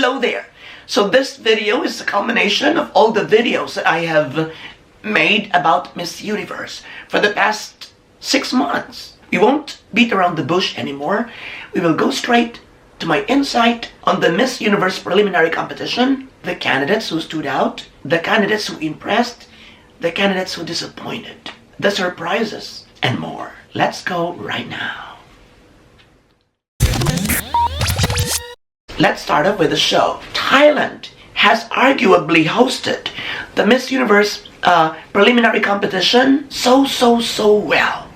Hello there. So this video is a culmination of all the videos that I have made about Miss Universe for the past 6 months. We won't beat around the bush anymore. We will go straight to my insight on the Miss Universe preliminary competition, the candidates who stood out, the candidates who impressed, the candidates who disappointed, the surprises, and more. Let's go right now. Let's start off with the show. Thailand has arguably hosted the Miss Universe preliminary competition so well.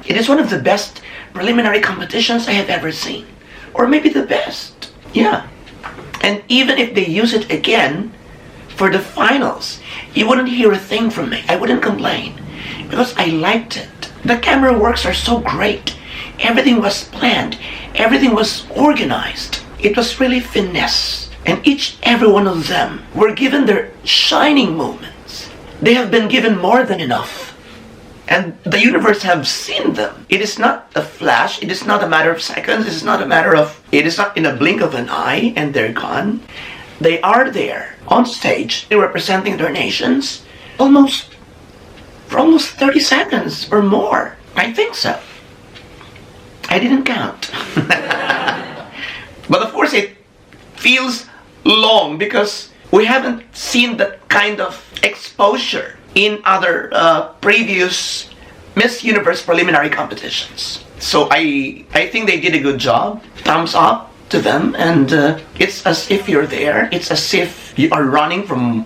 It is one of the best preliminary competitions I have ever seen. Or maybe the best. Yeah. And even if they use it again for the finals, you wouldn't hear a thing from me. I wouldn't complain. Because I liked it. The camera works are so great. Everything was planned. Everything was organized. It was really finesse. And every one of them were given their shining moments. They have been given more than enough. And the universe have seen them. It is not a flash. It is not a matter of seconds. It is not in a blink of an eye and they're gone. They are there on stage representing their nations for almost 30 seconds or more. I think so. I didn't count. But of course it feels long because we haven't seen that kind of exposure in other previous Miss Universe preliminary competitions. So I think they did a good job. Thumbs up to them. And it's as if you're there. It's as if you are running from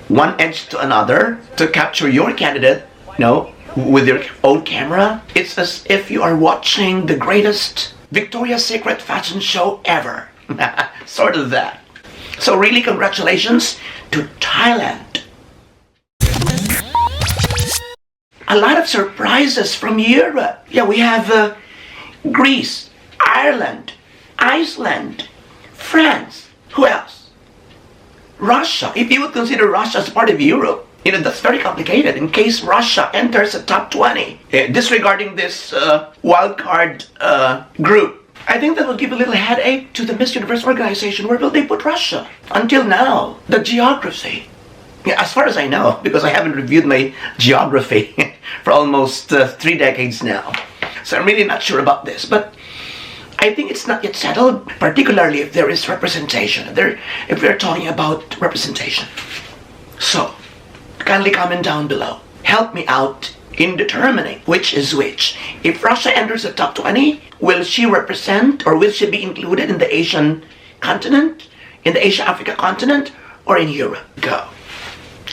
one edge to another to capture your candidate, with your own camera. It's as if you are watching the greatest Victoria's Secret fashion show ever. Sort of that. So really congratulations to Thailand. A lot of surprises from Europe. Yeah, we have Greece, Ireland, Iceland, France. Who else? Russia. If you would consider Russia as part of Europe, that's very complicated. In case Russia enters the top 20, disregarding this wildcard group, I think that will give a little headache to the Miss Universe organization. Where will they put Russia? Until now, the geography. Yeah, as far as I know, because I haven't reviewed my geography for almost 3 decades now. So I'm really not sure about this. But I think it's not yet settled, particularly if there is representation. If we're talking about representation. So, kindly comment down below. Help me out in determining which is which. If Russia enters the top 20, will she represent or will she be included in the Asian continent, in the Asia-Africa continent, or in Europe? Go.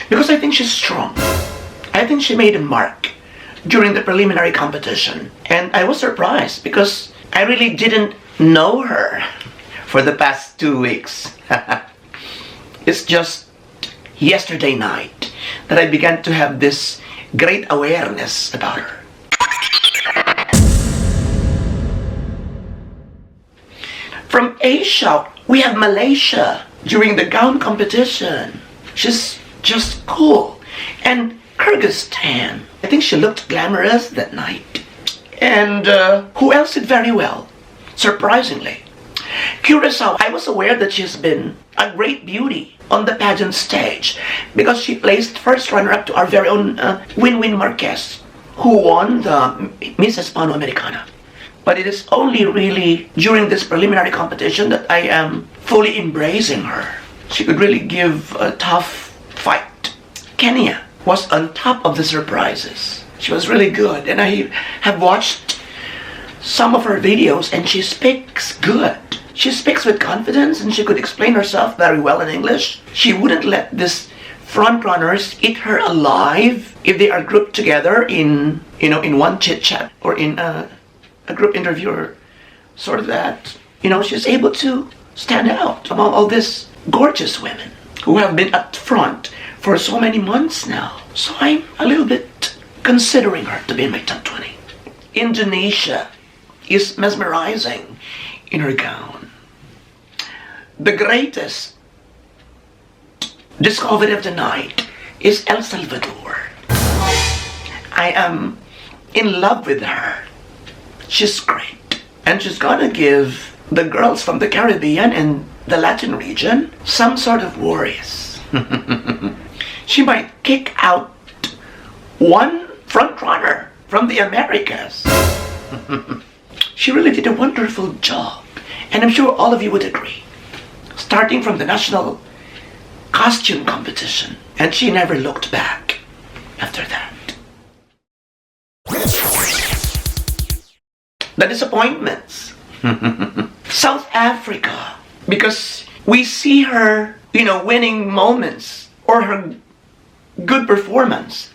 Because I think she's strong. I think she made a mark during the preliminary competition. And I was surprised because I really didn't know her for the past 2 weeks. It's just yesterday night that I began to have this great awareness about her. From Asia, we have Malaysia during the gown competition. She's just cool. And Kyrgyzstan. I think she looked glamorous that night. And who else did very well? Surprisingly. Curacao, I was aware that she's been a great beauty on the pageant stage because she placed first runner-up to our very own Winwin Marquez, who won the Miss Hispano-Americana. But it is only really during this preliminary competition that I am fully embracing her. She could really give a tough fight. Kenya was on top of the surprises. She was really good, and I have watched some of her videos, and she speaks good. She speaks with confidence, and she could explain herself very well in English. She wouldn't let this frontrunners eat her alive if they are grouped together in one chit-chat or in a group interview or sort of that. She's able to stand out among all these gorgeous women who have been up front for so many months now. So I'm a little bit considering her to be in my top 20. Indonesia is mesmerizing in her gown. The greatest discovery of the night is El Salvador. I am in love with her. She's great. And she's gonna give the girls from the Caribbean and the Latin region, some sort of worries. She might kick out one front runner from the Americas. She really did a wonderful job, and I'm sure all of you would agree. Starting from the national costume competition, and she never looked back after that. The disappointments. South Africa, because we see her, winning moments or her good performance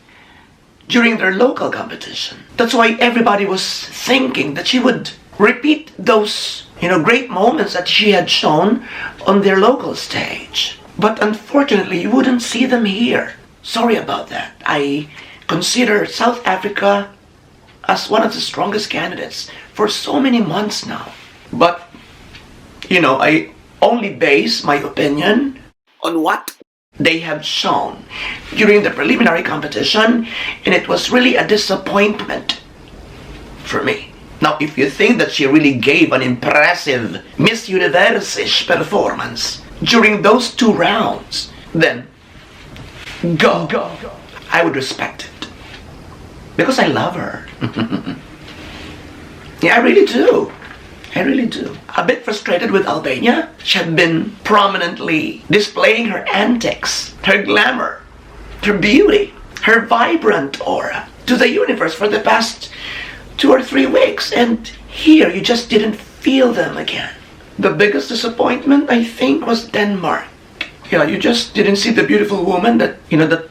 during their local competition. That's why everybody was thinking that she would repeat those, great moments that she had shown on their local stage. But unfortunately, you wouldn't see them here. Sorry about that. I consider South Africa as one of the strongest candidates for so many months now. But, I only base my opinion on what they have shown during the preliminary competition, and it was really a disappointment for me. Now, if you think that she really gave an impressive Miss Universe-ish performance during those 2 rounds, then go. I would respect it. Because I love her. Yeah, I really do. A bit frustrated with Albania. She had been prominently displaying her antics, her glamour, her beauty, her vibrant aura to the universe for the past 2 or 3 weeks. And here, you just didn't feel them again. The biggest disappointment, I think, was Denmark. Yeah, you just didn't see the beautiful woman that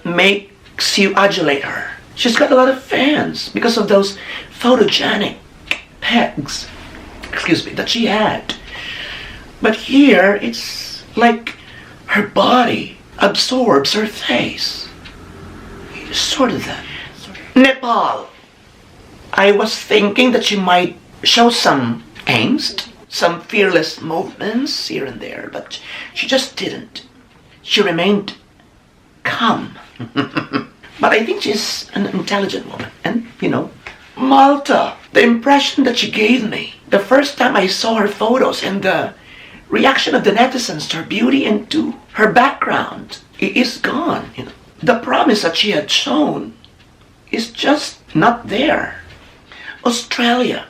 makes you adulate her. She's got a lot of fans because of those photogenic pegs, that she had. But here, it's like her body absorbs her face. Sort of that. Nepal. I was thinking that she might show some angst, some fearless movements here and there, but she just didn't. She remained calm. But I think she's an intelligent woman. And, Malta, the impression that she gave me the first time I saw her photos and the reaction of the netizens to her beauty and to her background is gone. The promise that she had shown is just not there. Australia.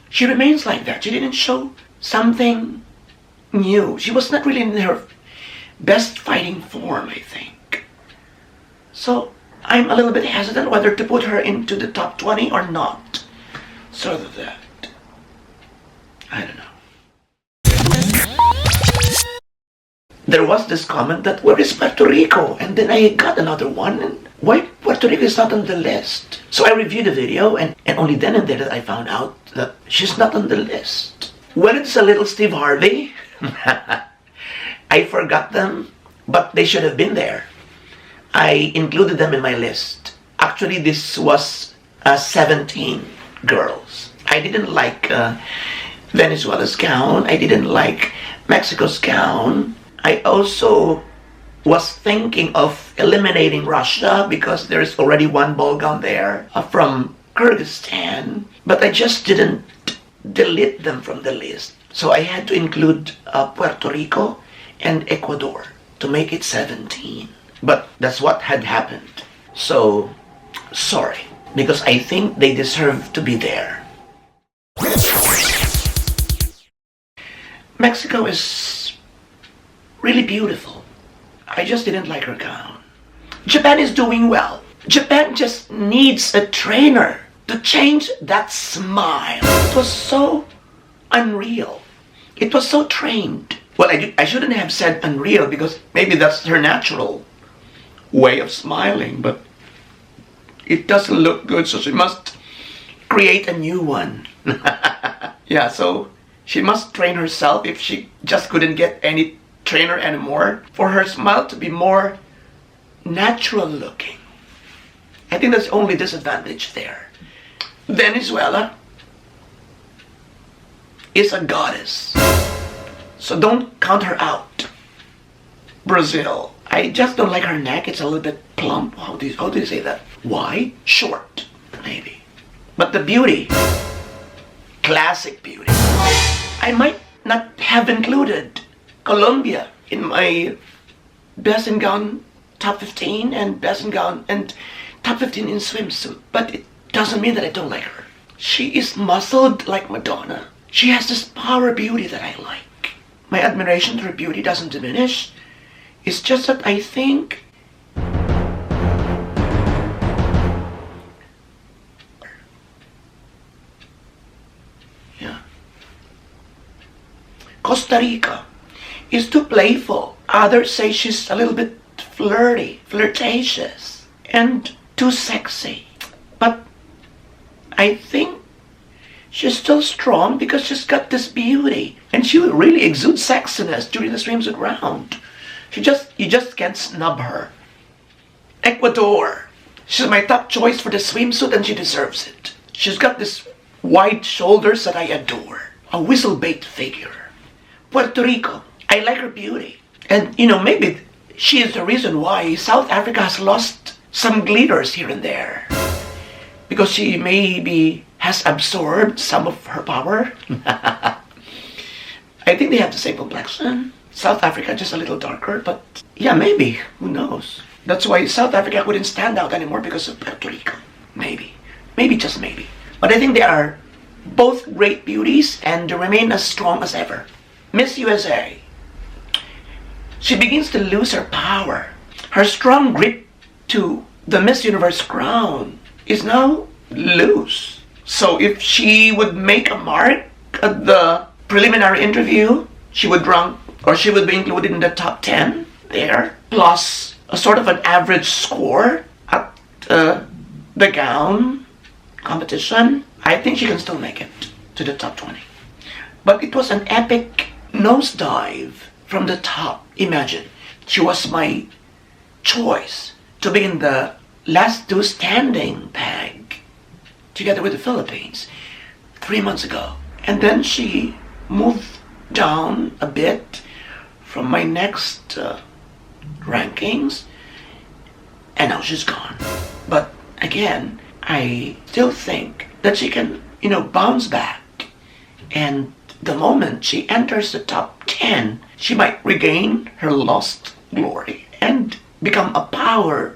She remains like that. She didn't show something new. She was not really in her best fighting form, I think. So I'm a little bit hesitant whether to put her into the top 20 or not. Sort of that. I don't know. There was this comment that, where is Puerto Rico? And then I got another one, and why Puerto Rico is not on the list? So I reviewed the video, and only then and there that I found out that she's not on the list. Well, it's a little Steve Harvey. I forgot them, but they should have been there. I included them in my list. Actually, this was 17 girls. I didn't like Venezuela's gown. I didn't like Mexico's gown. I also was thinking of eliminating Russia because there's already one ball gown there from Kyrgyzstan. But I just didn't delete them from the list. So I had to include Puerto Rico and Ecuador to make it 17. But that's what had happened. So, sorry. Because I think they deserve to be there. Mexico is really beautiful. I just didn't like her gown. Japan is doing well. Japan just needs a trainer to change that smile. It was so unreal. It was so trained. Well, I shouldn't have said unreal because maybe that's her natural way of smiling, but it doesn't look good, so she must create a new one. Yeah, so she must train herself if she just couldn't get any trainer anymore for her smile to be more natural looking. I think that's the only disadvantage there. Venezuela is a goddess, so don't count her out. Brazil, I just don't like her neck. It's a little bit plump. How do you say that? Wide? Short, maybe. But the beauty, classic beauty. I might not have included Colombia in my best in gown top 15 and best in gown and top 15 in swimsuit, but it doesn't mean that I don't like her. She is muscled like Madonna. She has this power beauty that I like. My admiration to her beauty doesn't diminish. It's just that I think Costa Rica is too playful. Others say she's a little bit flirty, flirtatious, and too sexy. But I think she's still strong because she's got this beauty. And she will really exude sexiness during the swimsuit round. You just can't snub her. Ecuador. She's my top choice for the swimsuit and she deserves it. She's got this wide shoulders that I adore. A whistle-bait figure. Puerto Rico. I like her beauty. And, maybe she is the reason why South Africa has lost some glitters here and there. Because she maybe has absorbed some of her power. I think they have the same complexion. South Africa just a little darker, but yeah, maybe. Who knows? That's why South Africa wouldn't stand out anymore because of Puerto Rico. Maybe. Maybe, just maybe. But I think they are both great beauties and they remain as strong as ever. Miss USA. She begins to lose her power. Her strong grip to the Miss Universe crown is now loose. So if she would make a mark at the preliminary interview, she would be included in the top 10 there, plus a sort of an average score at the gown competition. I think she can still make it to the top 20. But it was an epic nosedive from the top. Imagine, she was my choice to be in the last two standing peg together with the Philippines 3 months ago. And then she moved down a bit from my next rankings and now she's gone. But again, I still think that she can, bounce back. And the moment she enters the top 10, she might regain her lost glory and become a power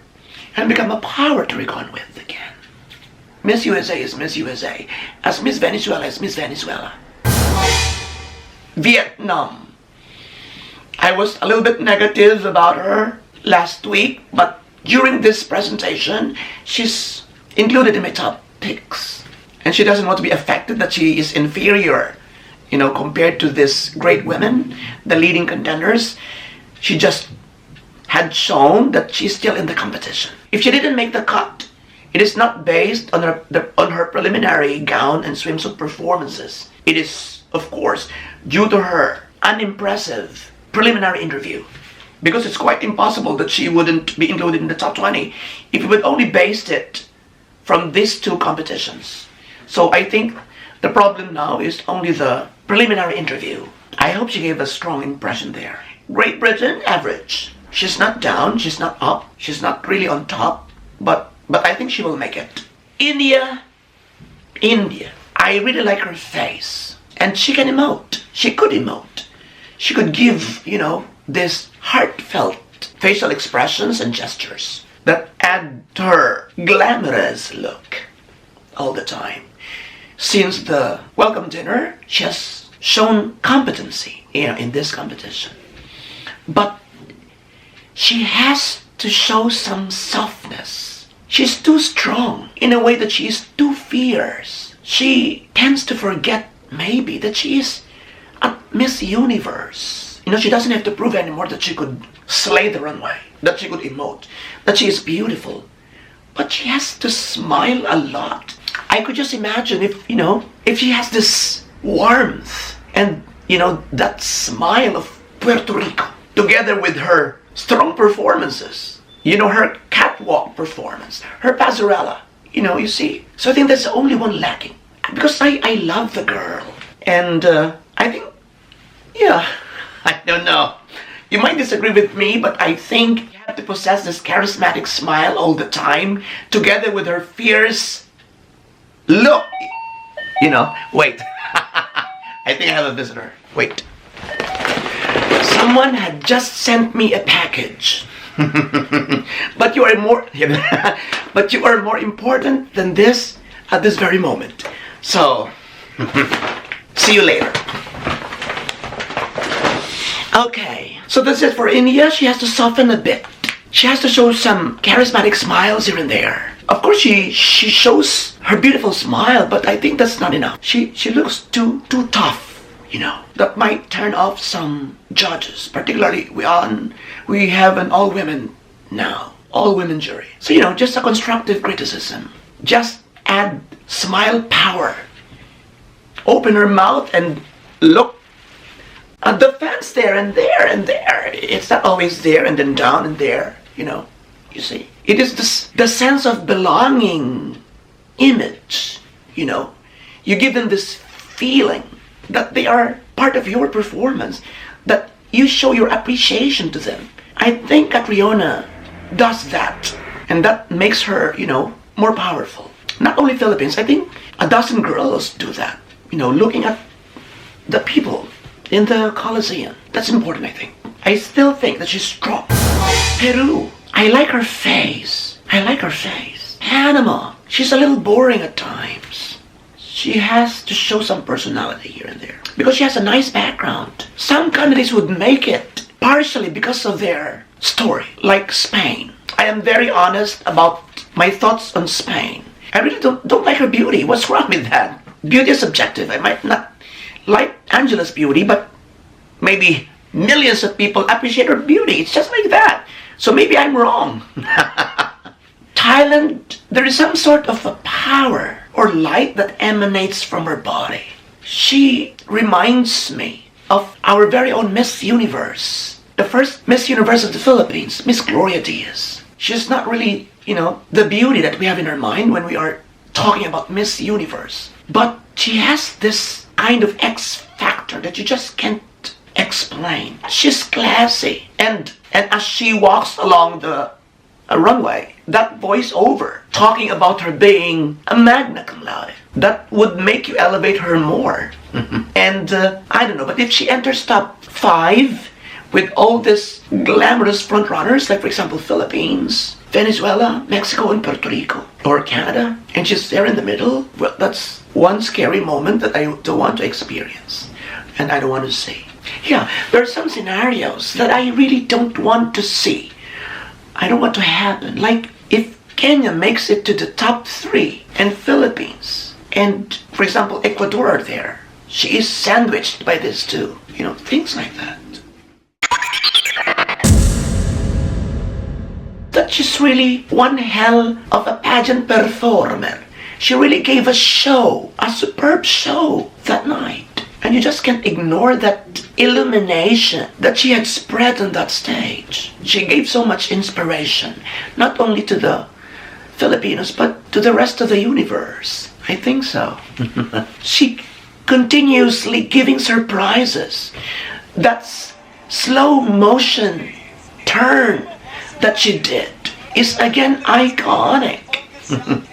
to reckon with again. Miss USA is Miss USA, as Miss Venezuela is Miss Venezuela. Vietnam. I was a little bit negative about her last week, but during this presentation, she's included in my top picks. And she doesn't want to be affected that she is inferior, compared to these great women, the leading contenders. She just had shown that she's still in the competition. If she didn't make the cut, it is not based on her preliminary gown and swimsuit performances. It is, of course, due to her unimpressive preliminary interview. Because it's quite impossible that she wouldn't be included in the top 20 if we would only based it from these two competitions. So I think the problem now is only the preliminary interview. I hope she gave a strong impression there. Great Britain, average. She's not down, she's not up, she's not really on top, but I think she will make it. India. I really like her face. And she can emote. She could emote. She could give, this heartfelt facial expressions and gestures that add to her glamorous look all the time. Since the welcome dinner, she has shown competency, in this competition. But she has to show some softness. She's too strong in a way that she is too fierce. She tends to forget maybe that she is a Miss Universe. She doesn't have to prove anymore that she could slay the runway, that she could emote, that she is beautiful. But she has to smile a lot. I could just imagine if she has this warmth and, that smile of Puerto Rico together with her strong performances, her catwalk performance, her passerella, you see. So I think that's the only one lacking. Because I love the girl. And I think, I don't know. You might disagree with me, but I think you have to possess this charismatic smile all the time, together with her fierce look. Wait. I think I have a visitor. Wait. Someone had just sent me a package. But you are more but you are more important than this at this very moment. So see you later. Okay, so this is for India. She has to soften a bit. She has to show some charismatic smiles here and there. Of course, she shows her beautiful smile, but I think that's not enough. She looks too tough, you know. That might turn off some judges. Particularly, we have an all-women now, all-women jury. So, you know, just a constructive criticism. Just add smile power. Open her mouth and look at the fence there and there and there. It's not always there and then down and there, you know. You see, it is the sense of belonging image, you know. You give them this feeling that they are part of your performance, that you show your appreciation to them. I think Catriona does that, and that makes her, you know, more powerful. Not only Philippines, I think a dozen girls do that, you know, looking at the people in the Colosseum. That's important, I think. I still think that she's strong. Peru, I like her face. I like her face. Panama, she's a little boring at times. She has to show some personality here and there, because she has a nice background. Some candidates would make it partially because of their story, like Spain. I am very honest about my thoughts on Spain. I really don't like her beauty. What's wrong with that? Beauty is subjective. I might not like Angela's beauty, but maybe millions of people appreciate her beauty. It's just like that. So maybe I'm wrong. Thailand, there is some sort of a power or light that emanates from her body. She reminds me of our very own Miss Universe. The first Miss Universe of the Philippines, Miss Gloria Diaz. She's not really, you know, the beauty that we have in our mind when we are talking about Miss Universe. But she has this kind of X factor that you just can't explain. She's classy. And as she walks along the runway, that voiceover talking about her being a magna cum laude, that would make you elevate her more. And I don't know, but if she enters top 5 with all these glamorous front runners, like for example Philippines, Venezuela, Mexico, and Puerto Rico, or Canada, and she's there in the middle, well, that's one scary moment that I don't want to experience and I don't want to see. Yeah, there are some scenarios that I really don't want to see. I don't want to happen. Like if Kenya makes it to the top 3 and Philippines and, for example, Ecuador are there, she is sandwiched by this too. You know, things like that. That she's really one hell of a pageant performer. She really gave a show, a superb show that night. And you just can't ignore that illumination that she had spread on that stage. She gave so much inspiration, not only to the Filipinos, but to the rest of the universe. I think so. She continuously giving surprises. That's slow motion turn that she did is again iconic.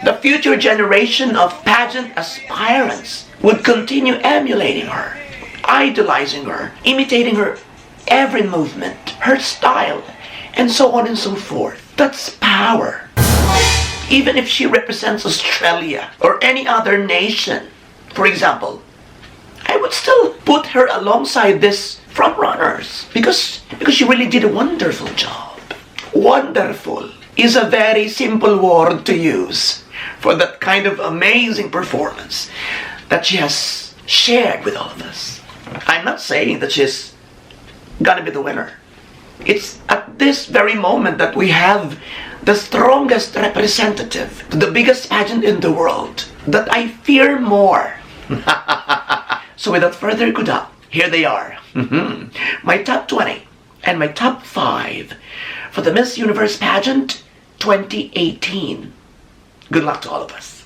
The future generation of pageant aspirants would continue emulating her, idolizing her, imitating her every movement, her style, and so on and so forth. That's power. Even if she represents Australia or any other nation, for example, I would still put her alongside these frontrunners because she really did a wonderful job. Wonderful is a very simple word to use for that kind of amazing performance that she has shared with all of us. I'm not saying that she's gonna be the winner. It's at this very moment that we have the strongest representative to the biggest pageant in the world that I fear more. So without further ado, here they are. My top 20 and my top 5 for the Miss Universe pageant 2018. Good luck to all of us.